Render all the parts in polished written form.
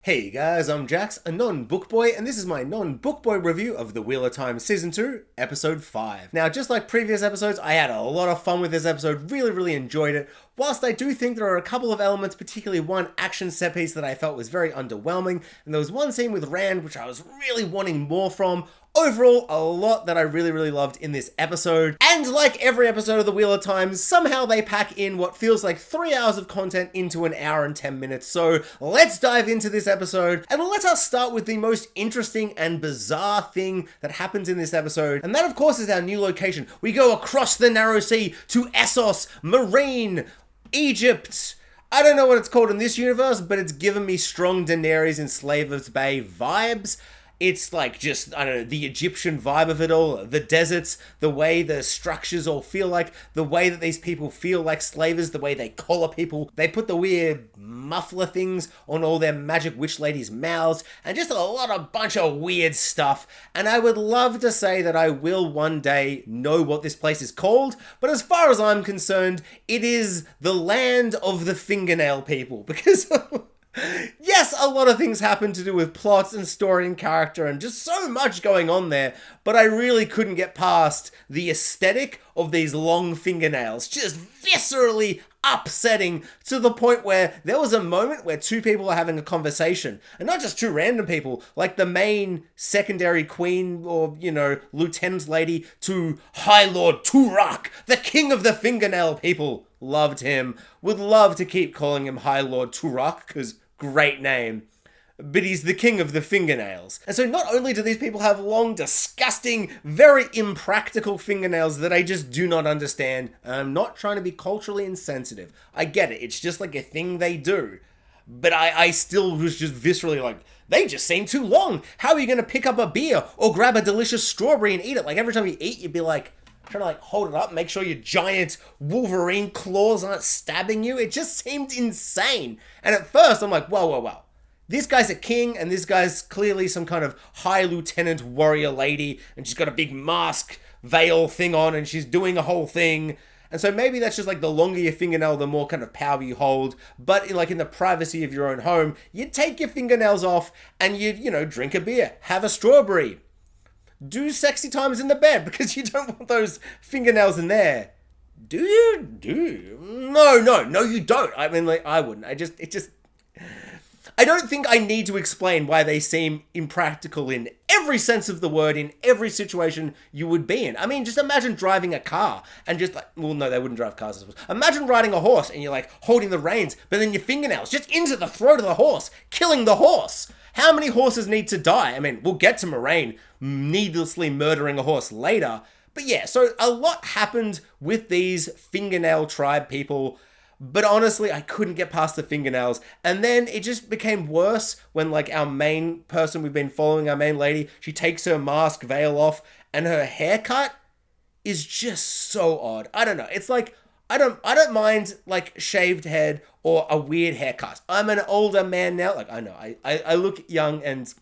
Hey guys, I'm Jax, a non-book boy, and this is my non-book boy review of The Wheel of Time Season 2, Episode 5. Now, just like previous episodes, I had a lot of fun with this episode, really enjoyed it. Whilst I do think there are a couple of elements, particularly one action set piece that I felt was very underwhelming, and there was one scene with Rand which I was really wanting more from. Overall, a lot that I really loved in this episode. And like every episode of The Wheel of Time, somehow they pack in what feels like 3 hours of content into an hour and 10 minutes. So let's dive into this episode, and let us start with the most interesting and bizarre thing that happens in this episode. And that, of course, is our new location. We go across the narrow sea to Essos, Moraine, Egypt. I don't know what it's called in this universe, but it's given me strong Daenerys in Slaver's Bay vibes. It's like just, I don't know, the Egyptian vibe of it all, the deserts, the way the structures all feel like, the way that these people feel like slavers, the way they collar people. They put the weird muffler things on all their magic witch ladies' mouths, and just a bunch of weird stuff. And I would love to say that I will one day know what this place is called, but as far as I'm concerned, it is the land of the fingernail people, because... Yes, a lot of things happen to do with plots and story and character and just so much going on there, but I really couldn't get past the aesthetic of these long fingernails, just viscerally upsetting, to the point where there was a moment where two people are having a conversation, and not just two random people, like the main secondary queen or, you know, lieutenant lady to High Lord Turak, the king of the fingernail people. Loved him. Would love to keep calling him High Lord Turak, because great name. But he's the king of the fingernails. And so not only do these people have long, disgusting, very impractical fingernails that I just do not understand. I'm not trying to be culturally insensitive. I get it. It's just like a thing they do. But I still was just viscerally like, they just seem too long. How are you going to pick up a beer or grab a delicious strawberry and eat it? Like every time you eat, you'd be like, trying to like hold it up, make sure your giant Wolverine claws aren't stabbing you. It just seemed insane. And at first I'm like, whoa. This guy's a king, and this guy's clearly some kind of high lieutenant warrior lady, and she's got a big mask veil thing on, and she's doing a whole thing. And so maybe that's just like the longer your fingernail, the more kind of power you hold. But in the privacy of your own home, you'd take your fingernails off and you'd, drink a beer, have a strawberry. Do sexy times in the bed, because you don't want those fingernails in there. Do you? No, you don't. I mean, like, I wouldn't. I don't think I need to explain why they seem impractical in every sense of the word, in every situation you would be in. I mean, just imagine driving a car and just like, well, no, they wouldn't drive cars, I suppose. Imagine riding a horse and you're like holding the reins, but then your fingernails just into the throat of the horse, killing the horse. How many horses need to die? I mean, we'll get to Moraine needlessly murdering a horse later. But yeah, so a lot happened with these fingernail tribe people. But honestly, I couldn't get past the fingernails. And then it just became worse when like our main person we've been following, our main lady, she takes her mask veil off and her haircut is just so odd. I don't know. It's like, I don't mind like shaved head or a weird haircut. I'm an older man now. Like, I know I look young and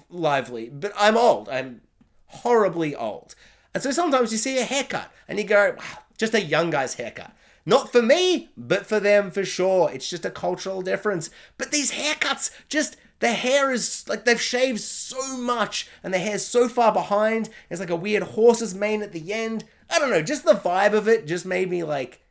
lively, but I'm old. I'm horribly old. And so sometimes you see a haircut and you go, wow, just a young guy's haircut. Not for me, but for them for sure. It's just a cultural difference. But these haircuts, just the hair is like they've shaved so much and the hair's so far behind. It's like a weird horse's mane at the end. I don't know, just the vibe of it just made me like,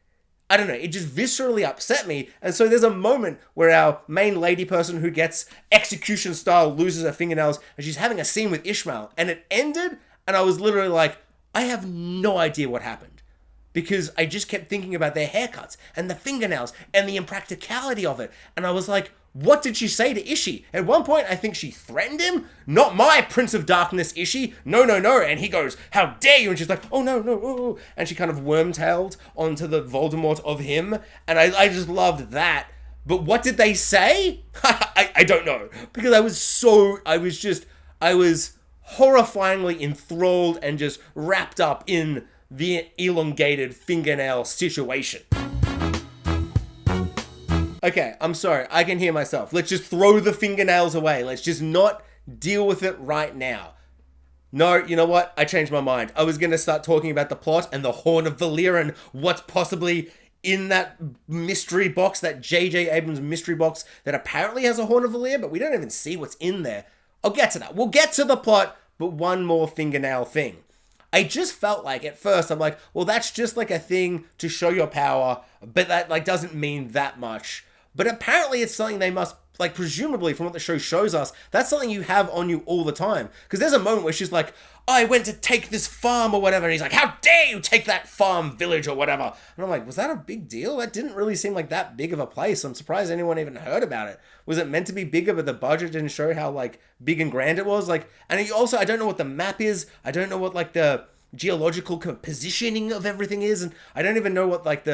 I don't know, it just viscerally upset me. And so there's a moment where our main lady person who gets execution style loses her fingernails and she's having a scene with Ishmael. And it ended and I was literally like, I have no idea what happened. Because I just kept thinking about their haircuts and the fingernails and the impracticality of it. And I was like, what did she say to Ishi? At one point, I think she threatened him. Not my Prince of Darkness, Ishi. No. And he goes, how dare you? And she's like, oh, no. And she kind of worm-tailed onto the Voldemort of him. And I just loved that. But what did they say? I don't know. Because I was horrifyingly enthralled and just wrapped up in the elongated fingernail situation. Okay, I'm sorry, I can hear myself. Let's just throw the fingernails away. Let's just not deal with it right now. No, you know what? I changed my mind. I was going to start talking about the plot and the Horn of Valyrian, what's possibly in that mystery box, that J.J. Abrams mystery box that apparently has a Horn of Valir, but we don't even see what's in there. I'll get to that. We'll get to the plot, but one more fingernail thing. I just felt like at first, I'm like, well, that's just like a thing to show your power, but that like doesn't mean that much. But apparently it's something they must, like presumably from what the show shows us, that's something you have on you all the time. Because there's a moment where she's like, I went to take this farm or whatever. And he's like, how dare you take that farm village or whatever. And I'm like, was that a big deal? That didn't really seem like that big of a place. I'm surprised anyone even heard about it. Was it meant to be bigger, but the budget didn't show how like big and grand it was? Like, and also, I don't know what the map is. I don't know what like the geological positioning of everything is. And I don't even know what like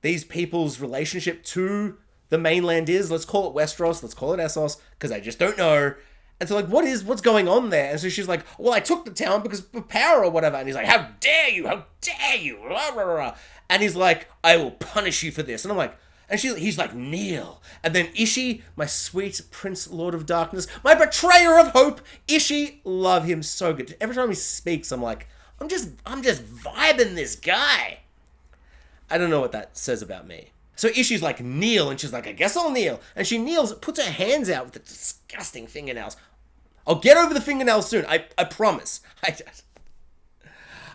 these people's relationship to the mainland is. Let's call it Westeros. Let's call it Essos, because I just don't know. And so like, what's going on there? And so she's like, well, I took the town because of power or whatever. And he's like, how dare you? How dare you? Blah, blah, blah. And he's like, I will punish you for this. And I'm like, and he's like, kneel. And then Ishi, my sweet Prince Lord of Darkness, my betrayer of hope, Ishi, love him so good. Every time he speaks, I'm like, I'm just vibing this guy. I don't know what that says about me. So Ishi's like, kneel, and she's like, I guess I'll kneel. And she kneels, puts her hands out with the disgusting fingernails. I'll get over the fingernails soon, I promise.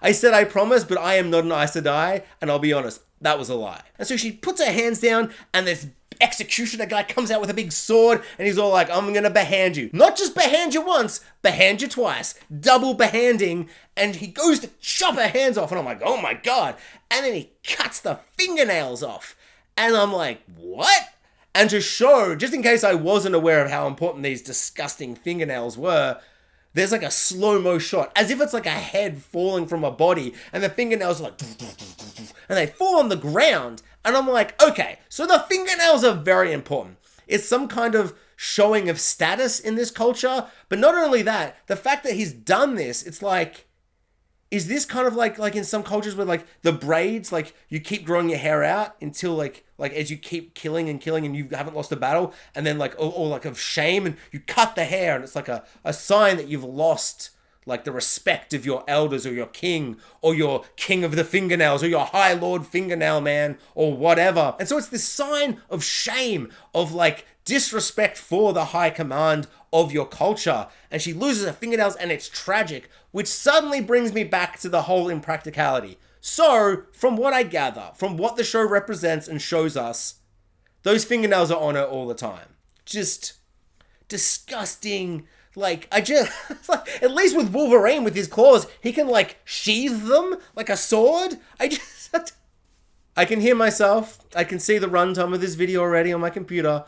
I said I promise, but I am not an Aes Sedai, and I'll be honest, that was a lie. And so she puts her hands down, and this executioner guy comes out with a big sword, and he's all like, I'm gonna behand you. Not just behand you once, behand you twice. Double behanding, and he goes to chop her hands off, and I'm like, oh my god. And then he cuts the fingernails off. And I'm like, what? And to show, just in case I wasn't aware of how important these disgusting fingernails were, there's like a slow-mo shot, as if it's like a head falling from a body, and the fingernails are like, and they fall on the ground. And I'm like, okay, so the fingernails are very important. It's some kind of showing of status in this culture. But not only that, the fact that he's done this, it's like, is this kind of like in some cultures where like the braids, like you keep growing your hair out until like as you keep killing and you haven't lost a battle, and then like, or like of shame, and you cut the hair, and it's like a sign that you've lost like the respect of your elders or your king of the fingernails or your high lord fingernail man or whatever. And so it's this sign of shame, of like disrespect for the high command of your culture. And she loses her fingernails, and it's tragic, which suddenly brings me back to the whole impracticality. So from what I gather, from what the show represents and shows us, those fingernails are on her all the time. Just disgusting. Like, like, at least with Wolverine, with his claws, he can, like, sheathe them like a sword. I can hear myself. I can see the runtime of this video already on my computer.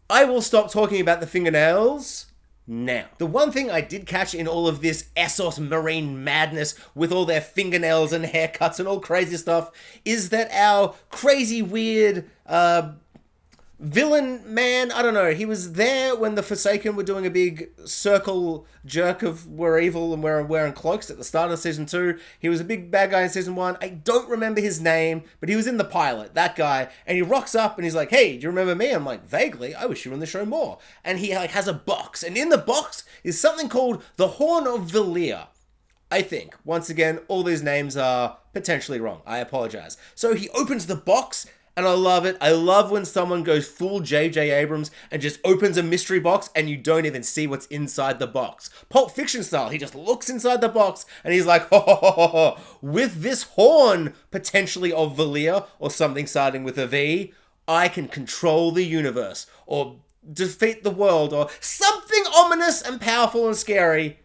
I will stop talking about the fingernails now. The one thing I did catch in all of this Essos Moraine madness with all their fingernails and haircuts and all crazy stuff is that our crazy, weird, villain man, I don't know, he was there when the Forsaken were doing a big circle jerk of we're evil and we're wearing cloaks at the start of season 2. He was a big bad guy in season 1. I don't remember his name, but he was in the pilot, that guy. And he rocks up and he's like, hey, do you remember me? I'm like, vaguely, I wish you were in the show more. And he like has a box, and in the box is something called the Horn of Valir. I think. Once again, all these names are potentially wrong. I apologize. So he opens the box, and I love it. I love when someone goes full J.J. Abrams and just opens a mystery box and you don't even see what's inside the box. Pulp Fiction style. He just looks inside the box and he's like, ho, ho, ho, ho, ho. With this horn, potentially of Valir, or something starting with a V, I can control the universe, or defeat the world, or something ominous and powerful and scary.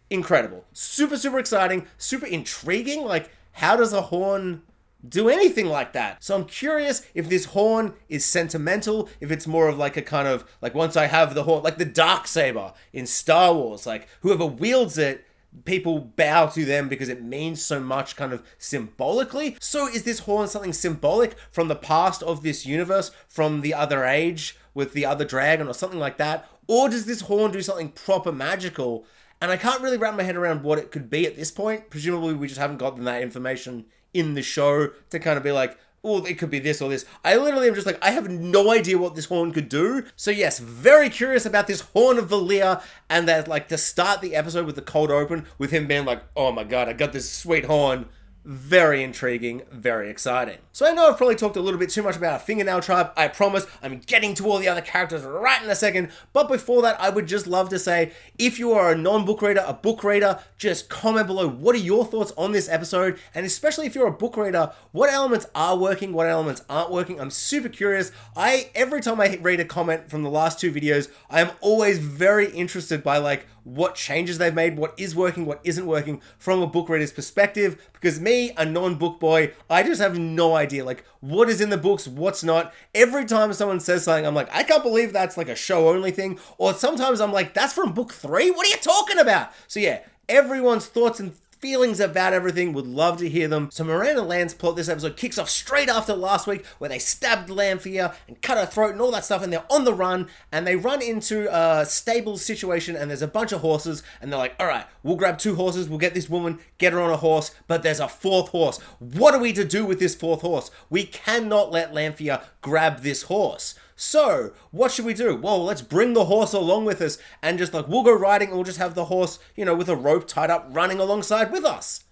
Incredible. Super, super exciting. Super intriguing. Like, how does a horn do anything like that? So I'm curious if this horn is sentimental, if it's more of like a kind of, like once I have the horn, like the Darksaber in Star Wars, like whoever wields it, people bow to them because it means so much kind of symbolically. So is this horn something symbolic from the past of this universe, from the other age with the other dragon or something like that? Or does this horn do something proper magical? And I can't really wrap my head around what it could be at this point. Presumably we just haven't gotten that information in the show to kind of be like, oh, it could be this or this. I literally am just like, I have no idea what this horn could do. So yes, very curious about this Horn of Valir, and that like to start the episode with the cold open with him being like, oh my god, I got this sweet horn. Very intriguing, very exciting. So I know I've probably talked a little bit too much about our Fingernail tribe. I promise I'm getting to all the other characters right in a second. But before that, I would just love to say, if you are a non-book reader, a book reader, just comment below what are your thoughts on this episode. And especially if you're a book reader, what elements are working, what elements aren't working. I'm super curious. Every time I read a comment from the last two videos, I am always very interested by like what changes they've made, what is working, what isn't working from a book reader's perspective. Because me, a non-book boy, I just have no idea like what is in the books, what's not. Every time someone says something, I'm like, I can't believe that's like a show only thing. Or sometimes I'm like, that's from book 3? What are you talking about? So yeah, everyone's thoughts and feelings about everything, would love to hear them. So Moraine and Lan's plot this episode kicks off straight after last week where they stabbed Lanfear and cut her throat and all that stuff, and they're on the run and they run into a stable situation and there's a bunch of horses and they're like, all right, we'll grab 2 horses, we'll get this woman, get her on a horse, but there's a 4th horse. What are we to do with this 4th horse? We cannot let Lanfear grab this horse. So, what should we do? Well, let's bring the horse along with us and just like, we'll go riding and we'll just have the horse, you know, with a rope tied up running alongside with us.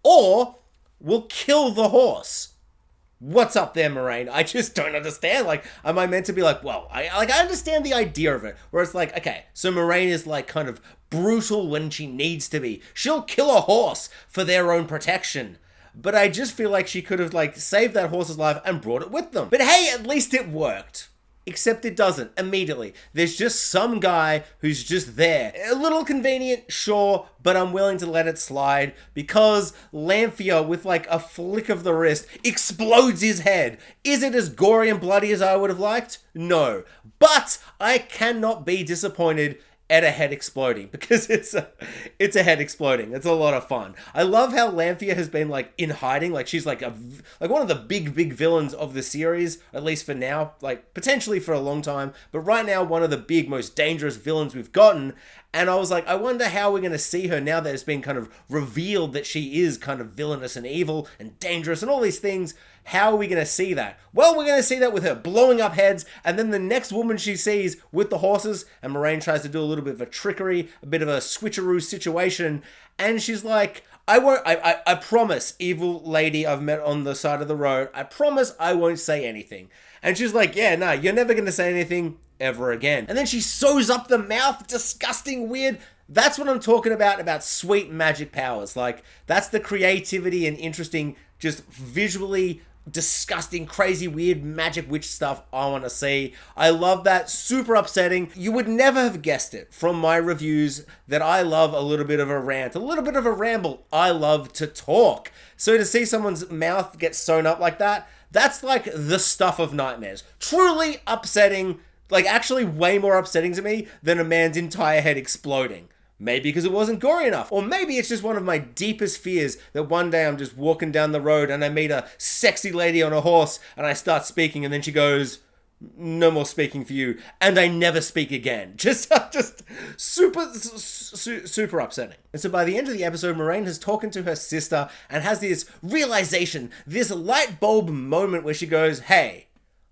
Or, we'll kill the horse. What's up there, Moraine? I just don't understand. Like, am I meant to be like, well, I understand the idea of it. Where it's like, okay, so Moraine is like kind of brutal when she needs to be. She'll kill a horse for their own protection. But I just feel like she could have like saved that horse's life and brought it with them. But hey, at least it worked. Except it doesn't, immediately. There's just some guy who's just there. A little convenient, sure, but I'm willing to let it slide because Lanfear, with like a flick of the wrist, explodes his head. Is it as gory and bloody as I would have liked? No. But I cannot be disappointed at a head exploding because it's a head exploding. It's a lot of fun. I love how Lanfear has been like in hiding. Like she's like one of the big villains of the series, at least for now, like potentially for a long time, but right now one of the big, most dangerous villains we've gotten. And I was like, I wonder how we're going to see her now that it's been kind of revealed that she is kind of villainous and evil and dangerous and all these things. How are we going to see that? Well, we're going to see that with her blowing up heads, and then the next woman she sees with the horses, and Moraine tries to do a little bit of a trickery, a bit of a switcheroo situation, and she's like, I promise, evil lady I've met on the side of the road, I promise I won't say anything. And she's like, yeah, no, you're never going to say anything ever again. And then she sews up the mouth, disgusting, weird. That's what I'm talking about sweet magic powers. Like, that's the creativity and interesting, just visually disgusting, crazy, weird magic witch stuff I want to see. I love that. Super upsetting. You would never have guessed it from my reviews that I love a little bit of a rant, a little bit of a ramble. I love to talk. So to see someone's mouth get sewn up like that, that's like the stuff of nightmares. Truly upsetting, like actually way more upsetting to me than a man's entire head exploding. Maybe because it wasn't gory enough. Or maybe it's just one of my deepest fears that one day I'm just walking down the road and I meet a sexy lady on a horse and I start speaking and then she goes, no more speaking for you. And I never speak again. Just super upsetting. And so by the end of the episode, Moraine has talked to her sister and has this realization, this light bulb moment where she goes, hey,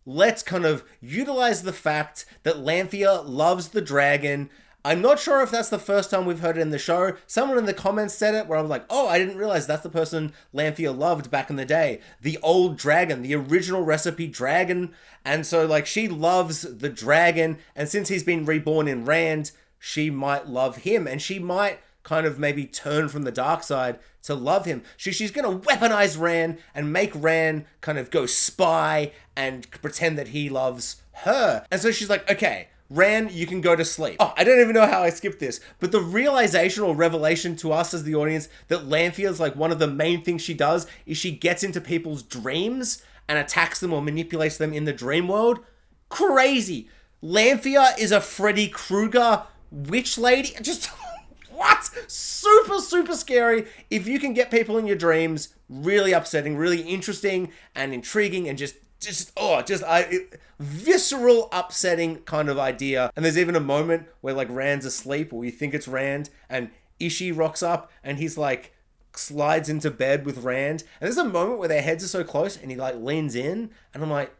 let's kind of utilize the fact that Lanfear loves the dragon. I'm not sure if that's the first time we've heard it in the show. Someone in the comments said it where I was like, oh, I didn't realize that's the person Lanfear loved back in the day. The old dragon, the original recipe dragon. And so like she loves the dragon. And since he's been reborn in Rand, she might love him. And she might kind of maybe turn from the dark side to love him. She's going to weaponize Rand and make Rand kind of go spy and pretend that he loves her. And so she's like, okay, Rand, you can go to sleep. Oh, I don't even know how I skipped this, but the realization or revelation to us as the audience that Lanfear is like one of the main things she does is she gets into people's dreams and attacks them or manipulates them in the dream world. Crazy. Lanfear is a Freddie Krueger witch lady. Just what? Super scary. If you can get people in your dreams, really upsetting, really interesting and intriguing and visceral, upsetting kind of idea. And there's even a moment where like Rand's asleep, or we think it's Rand, and Ishi rocks up and he's like slides into bed with Rand. And there's a moment where their heads are so close and he like leans in and I'm like,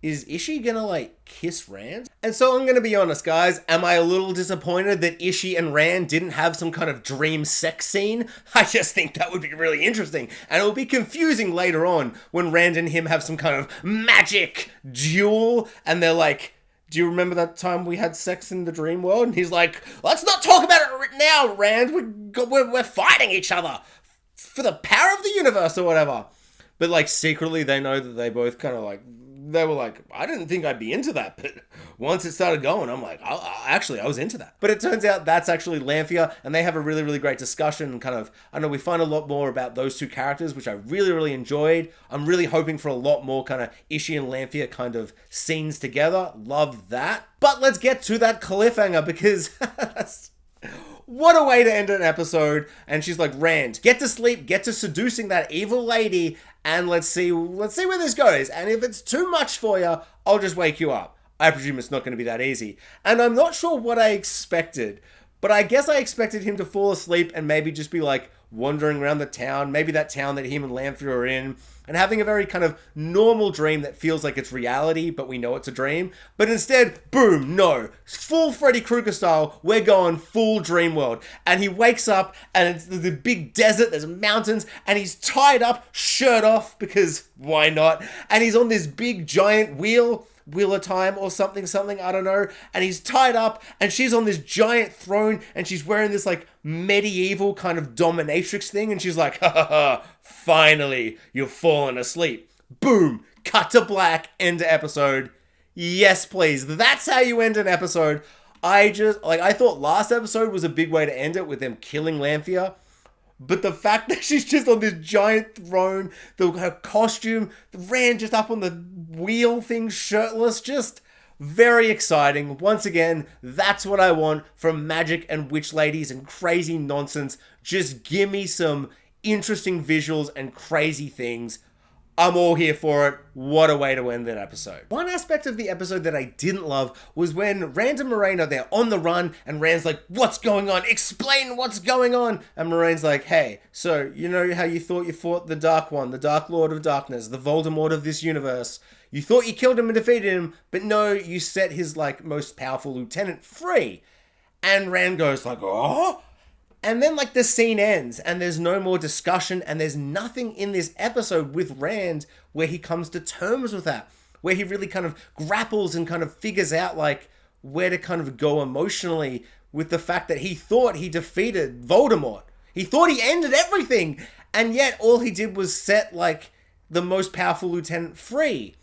is Ishii gonna, like, kiss Rand? And so I'm gonna be honest, guys, am I a little disappointed that Ishii and Rand didn't have some kind of dream sex scene? I just think that would be really interesting, and it will be confusing later on when Rand and him have some kind of magic duel, and they're like, do you remember that time we had sex in the dream world? And he's like, let's not talk about it now, Rand, we're fighting each other for the power of the universe or whatever. But, like, secretly they know that they both kind of, like, they were like, I didn't think I'd be into that, but once it started going, I'm like, I was into that. But it turns out that's actually Lanfear, and they have a really, really great discussion, and kind of, I don't know, we find a lot more about those two characters, which I really, really enjoyed. I'm really hoping for a lot more kind of Ishii and Lanfear kind of scenes together. Love that. But let's get to that cliffhanger, because what a way to end an episode. And she's like, Rand, get to sleep, get to seducing that evil lady, and let's see where this goes. And if it's too much for you, I'll just wake you up. I presume it's not going to be that easy. And I'm not sure what I expected, but I guess I expected him to fall asleep and maybe just be like wandering around the town, maybe that town that him and Lanfear are in, and having a very kind of normal dream that feels like it's reality, but we know it's a dream. But instead, boom, no. Full Freddy Krueger style, we're going full dream world. And he wakes up, and it's the big desert, there's mountains, and he's tied up, shirt off, because why not? And he's on this big giant wheel of time or something, I don't know. And he's tied up, and she's on this giant throne, and she's wearing this, like, medieval kind of dominatrix thing, and she's like, ha ha ha, finally, you've fallen asleep. Boom, cut to black, end of episode. Yes, please. That's how you end an episode. I thought last episode was a big way to end it with them killing Lanfear. But the fact that she's just on this giant throne, her costume, Rand just up on the wheel thing, shirtless, just very exciting. Once again, that's what I want from magic and witch ladies and crazy nonsense. Just give me some interesting visuals and crazy things. I'm all here for it. What a way to end that episode. One aspect of the episode that I didn't love was when Rand and Moraine are there on the run, and Rand's like, what's going on? Explain what's going on. And Moraine's like, hey, so you know how you thought you fought the Dark One, the Dark Lord of Darkness, the Voldemort of this universe. You thought you killed him and defeated him, but no, you set his, like, most powerful lieutenant free. And Rand goes like, oh? And then, like, the scene ends, and there's no more discussion, and there's nothing in this episode with Rand where he comes to terms with that, where he really kind of grapples and kind of figures out, like, where to kind of go emotionally with the fact that he thought he defeated Voldemort. He thought he ended everything, and yet all he did was set, like, the most powerful lieutenant free.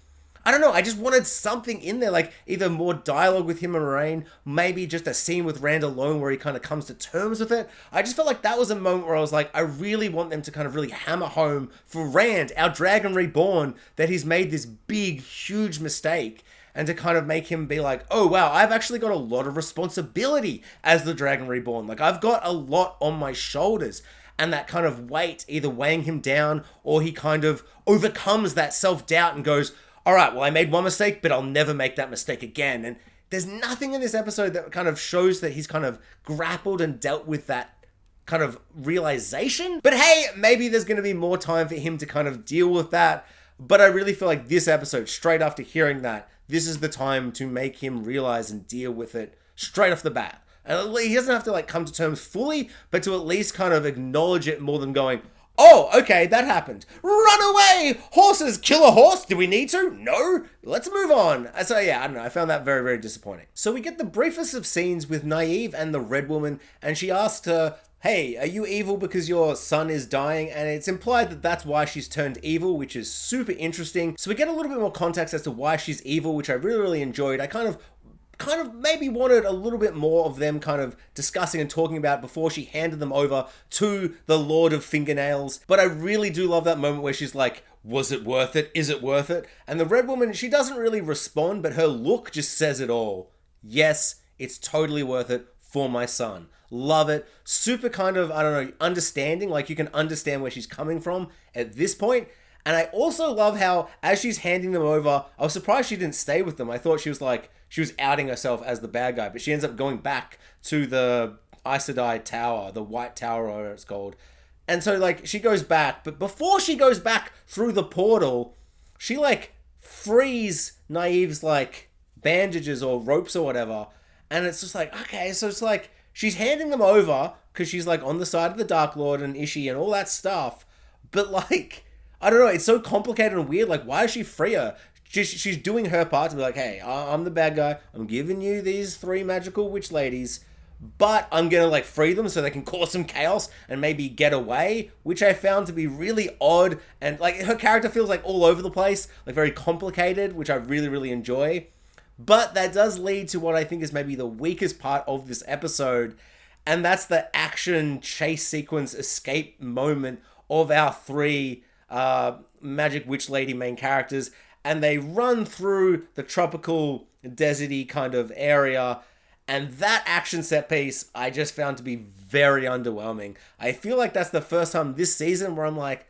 I don't know, I just wanted something in there, like either more dialogue with him and Moraine, maybe just a scene with Rand alone where he kind of comes to terms with it. I just felt like that was a moment where I was like, I really want them to kind of really hammer home for Rand, our Dragon Reborn, that he's made this big, huge mistake, and to kind of make him be like, oh wow, I've actually got a lot of responsibility as the Dragon Reborn. Like, I've got a lot on my shoulders. And that kind of weight either weighing him down, or he kind of overcomes that self-doubt and goes, all right, well, I made one mistake, but I'll never make that mistake again. And there's nothing in this episode that kind of shows that he's kind of grappled and dealt with that kind of realization. But hey, maybe there's going to be more time for him to kind of deal with that. But I really feel like this episode, straight after hearing that, this is the time to make him realize and deal with it straight off the bat. And he doesn't have to, like, come to terms fully, but to at least kind of acknowledge it more than going, oh, okay, that happened. Run away! Horses! Kill a horse? Do we need to? No? Let's move on. So yeah, I don't know. I found that very, very disappointing. So we get the briefest of scenes with Nynaeve and the Red Woman, and she asks her, hey, are you evil because your son is dying? And it's implied that that's why she's turned evil, which is super interesting. So we get a little bit more context as to why she's evil, which I really, really enjoyed. I kind of maybe wanted a little bit more of them kind of discussing and talking about before she handed them over to the Lord of Fingernails. But I really do love that moment where she's like, was it worth it? Is it worth it? And the Red Woman, she doesn't really respond, but her look just says it all. Yes, it's totally worth it for my son. Love it. Super kind of, I don't know, understanding, like you can understand where she's coming from at this point. And I also love how, as she's handing them over, I was surprised she didn't stay with them. I thought she was outing herself as the bad guy, but she ends up going back to the Aes Sedai Tower, the White Tower, or whatever it's called. And so, like, she goes back, but before she goes back through the portal, she, like, frees Naive's like bandages or ropes or whatever. And it's just like, okay, so it's like she's handing them over because she's like on the side of the Dark Lord and Ishii and all that stuff. But like, I don't know, it's so complicated and weird. Like, why does she free her? She's doing her part to be like, hey, I'm the bad guy. I'm giving you these 3 magical witch ladies, but I'm gonna like free them so they can cause some chaos and maybe get away, which I found to be really odd. And like, her character feels like all over the place, like very complicated, which I really, really enjoy. But that does lead to what I think is maybe the weakest part of this episode, and that's the action chase sequence escape moment of our 3 magic witch lady main characters. And they run through the tropical, deserty kind of area. And that action set piece, I just found to be very underwhelming. I feel like that's the first time this season where I'm like,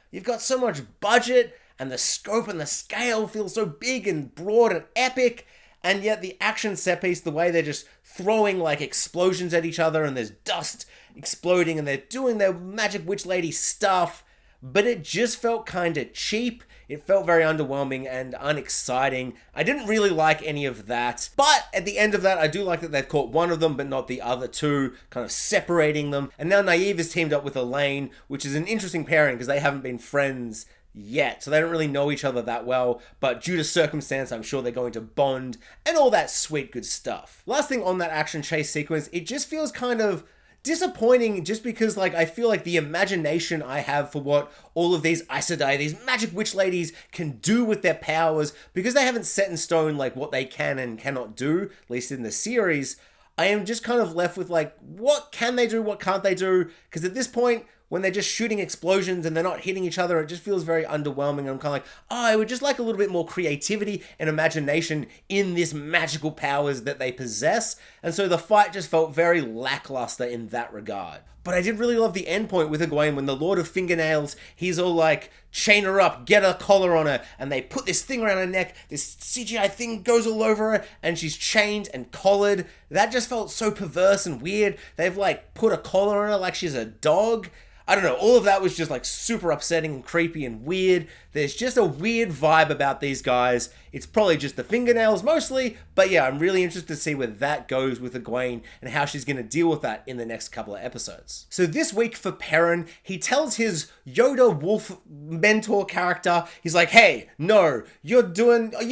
you've got so much budget, and the scope and the scale feel so big and broad and epic. And yet the action set piece, the way they're just throwing like explosions at each other, and there's dust exploding, and they're doing their magic witch lady stuff. But it just felt kind of cheap. It felt very underwhelming and unexciting. I didn't really like any of that. But at the end of that, I do like that they've caught one of them, but not the other 2, kind of separating them. And now Naive is teamed up with Elaine, which is an interesting pairing because they haven't been friends yet. So they don't really know each other that well. But due to circumstance, I'm sure they're going to bond and all that sweet, good stuff. Last thing on that action chase sequence, it just feels kind of disappointing just because like I feel like the imagination I have for what all of these Aes Sedai, these magic witch ladies can do with their powers, because they haven't set in stone like what they can and cannot do, at least in the series, I am just kind of left with like, what can they do, what can't they do? Because at this point, when they're just shooting explosions and they're not hitting each other, it just feels very underwhelming. And I'm kind of like, I would just like a little bit more creativity and imagination in this magical powers that they possess. And so the fight just felt very lackluster in that regard. But I did really love the end point with Egwene when the Lord of Fingernails, he's all like, chain her up, get a collar on her, and they put this thing around her neck, this CGI thing goes all over her, and she's chained and collared. That just felt so perverse and weird. They've like put a collar on her like she's a dog. I don't know, all of that was just like super upsetting and creepy and weird. There's just a weird vibe about these guys. It's probably just the fingernails mostly, but yeah, I'm really interested to see where that goes with Egwene and how she's going to deal with that in the next couple of episodes. So this week for Perrin, he tells his Yoda wolf mentor character, he's like, hey, no, you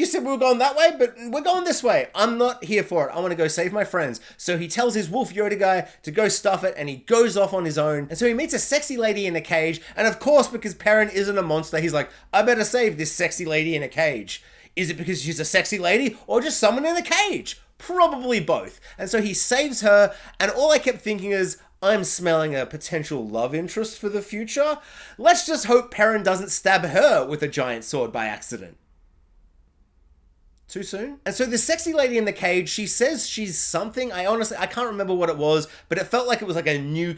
said we were going that way, but we're going this way. I'm not here for it. I want to go save my friends. So he tells his wolf Yoda guy to go stuff it, and he goes off on his own. And so he meets a sexy lady in a cage, and of course, because Perrin isn't a monster, he's like, I better save this sexy lady in a cage. Is it because she's a sexy lady or just someone in a cage? Probably both. And so he saves her, and all I kept thinking is, I'm smelling a potential love interest for the future. Let's just hope Perrin doesn't stab her with a giant sword by accident. Too soon? And so the sexy lady in the cage, she says she's something. I can't remember what it was, but it felt like it was like a new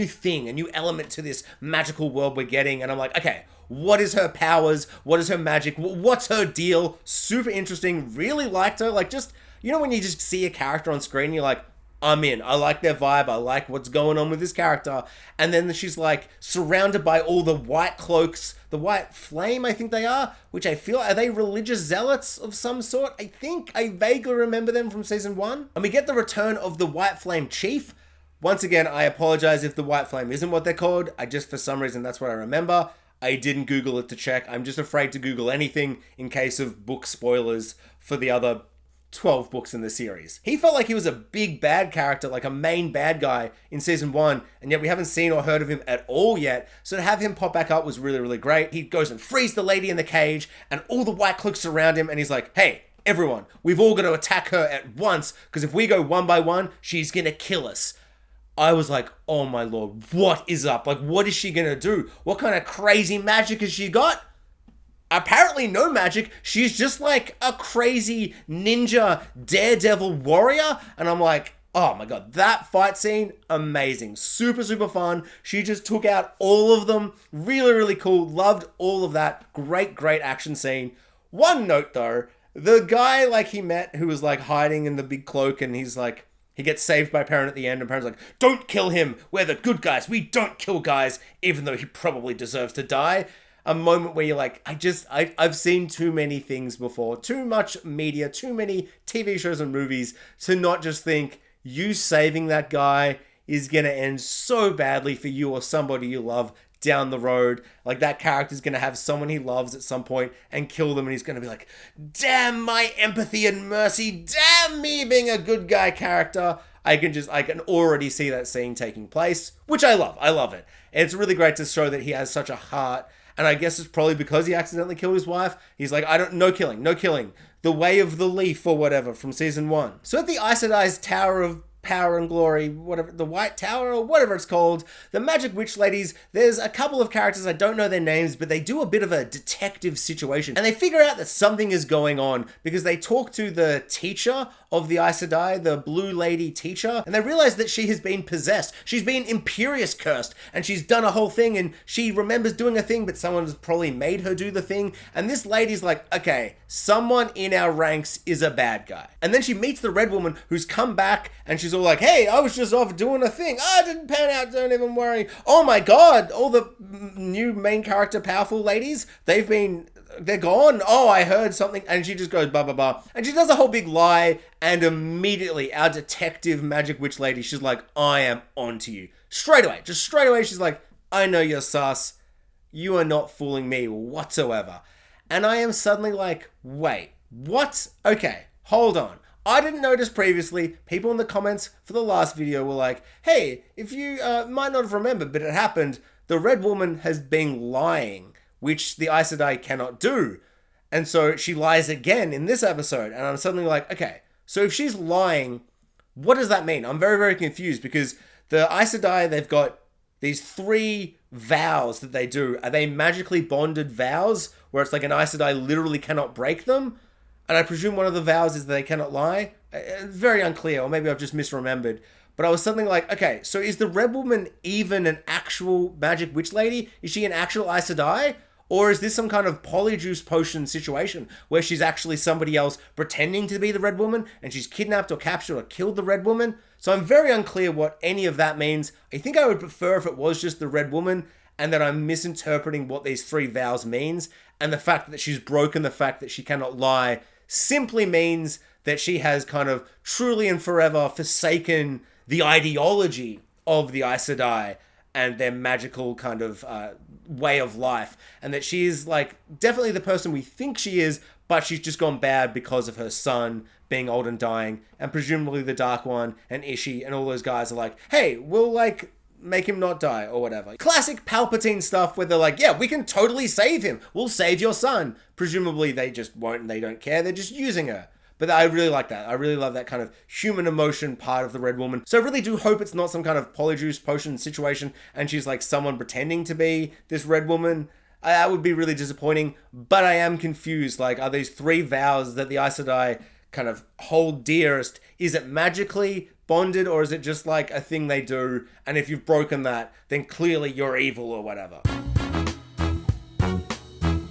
thing, a new element to this magical world we're getting. And I'm like, okay, what is her powers? What is her magic? What's her deal? Super interesting. Really liked her. Like, just, you know, when you just see a character on screen, you're like, I'm in. I like their vibe. I like what's going on with this character. And then she's like surrounded by all the white cloaks, the white flame, I think they are, which I feel, are they religious zealots of some sort? I think I vaguely remember them from season 1. And we get the return of the white flame chief. Once again, I apologize if the white flame isn't what they're called. For some reason, that's what I remember. I didn't Google it to check. I'm just afraid to Google anything in case of book spoilers for the other 12 books in the series. He felt like he was a big bad character, like a main bad guy in season 1, and yet we haven't seen or heard of him at all yet. So to have him pop back up was really, really great. He goes and frees the lady in the cage, and all the white cloaks surround him, and he's like, hey, everyone, we've all got to attack her at once, because if we go one by one, she's gonna kill us. I was like, oh my lord, what is up? Like, what is she gonna do? What kind of crazy magic has she got? Apparently no magic. She's just like a crazy ninja daredevil warrior. And I'm like, oh my god, that fight scene, amazing. Super, super fun. She just took out all of them. Really, really cool. Loved all of that. Great, great action scene. One note though, the guy like he met who was like hiding in the big cloak, and he's like, he gets saved by Perrin at the end, and Perrin's like, don't kill him. We're the good guys. We don't kill guys, even though he probably deserves to die. a moment where you're like, I've seen too many things before, too much media, too many TV shows and movies to not just think you saving that guy is going to end so badly for you or somebody you love down the road. Like, that character's going to have someone he loves at some point and kill them, and he's going to be like, damn my empathy and mercy, damn me being a good guy character. I can already see that scene taking place, which I love. I love it. And it's really great to show that he has such a heart. And I guess it's probably because he accidentally killed his wife. He's like, no killing. The Way of the Leaf or whatever from season 1. So at the Aes Sedai's Tower of Power and Glory, whatever, the White Tower or whatever it's called, the Magic Witch Ladies, there's a couple of characters, I don't know their names, but they do a bit of a detective situation. And they figure out that something is going on because they talk to the teacher of the Aes Sedai, the blue lady teacher, and they realize that she has been possessed. She's been Imperious cursed, and she's done a whole thing, and she remembers doing a thing, but someone has probably made her do the thing. And this lady's like, okay, someone in our ranks is a bad guy. And then she meets the Red Woman, who's come back, and she's all like, hey, I was just off doing a thing. Oh, it didn't pan out, don't even worry. Oh my god, all the new main character powerful ladies, they're gone. Oh, I heard something. And she just goes, blah, blah, blah. And she does a whole big lie. And immediately, our detective magic witch lady, she's like, I am onto you. Straight away, she's like, I know you're sus. You are not fooling me whatsoever. And I am suddenly like, wait, what? Okay, hold on. I didn't notice previously. People in the comments for the last video were like, hey, if you might not have remembered, but it happened, the Red Woman has been lying, which the Aes Sedai cannot do. And so she lies again in this episode. And I'm suddenly like, okay, so if she's lying, what does that mean? I'm very, very confused because the Aes Sedai, they've got these 3 vows that they do. Are they magically bonded vows where it's like an Aes Sedai literally cannot break them? And I presume one of the vows is that they cannot lie. It's very unclear, or maybe I've just misremembered. But I was suddenly like, okay, so is the Red Woman even an actual magic witch lady? Is she an actual Aes Sedai? Or is this some kind of polyjuice potion situation where she's actually somebody else pretending to be the Red Woman and she's kidnapped or captured or killed the Red Woman? So I'm very unclear what any of that means. I think I would prefer if it was just the Red Woman and that I'm misinterpreting what these 3 vows means. And the fact that she's broken the fact that she cannot lie simply means that she has kind of truly and forever forsaken the ideology of the Aes Sedai and their magical kind of way of life. And that she is like definitely the person we think she is, but she's just gone bad because of her son being old and dying. And presumably the Dark One and Ishi and all those guys are like, hey, we'll like make him not die or whatever. Classic Palpatine stuff where they're like, yeah, we can totally save him. We'll save your son. Presumably they just won't and they don't care. They're just using her. But I really like that. I really love that kind of human emotion part of the Red Woman. So I really do hope it's not some kind of polyjuice potion situation and she's like someone pretending to be this Red Woman. That would be really disappointing. But I am confused. Like, are these 3 vows that the Aes Sedai kind of hold dearest, is it magically bonded or is it just like a thing they do? And if you've broken that, then clearly you're evil or whatever.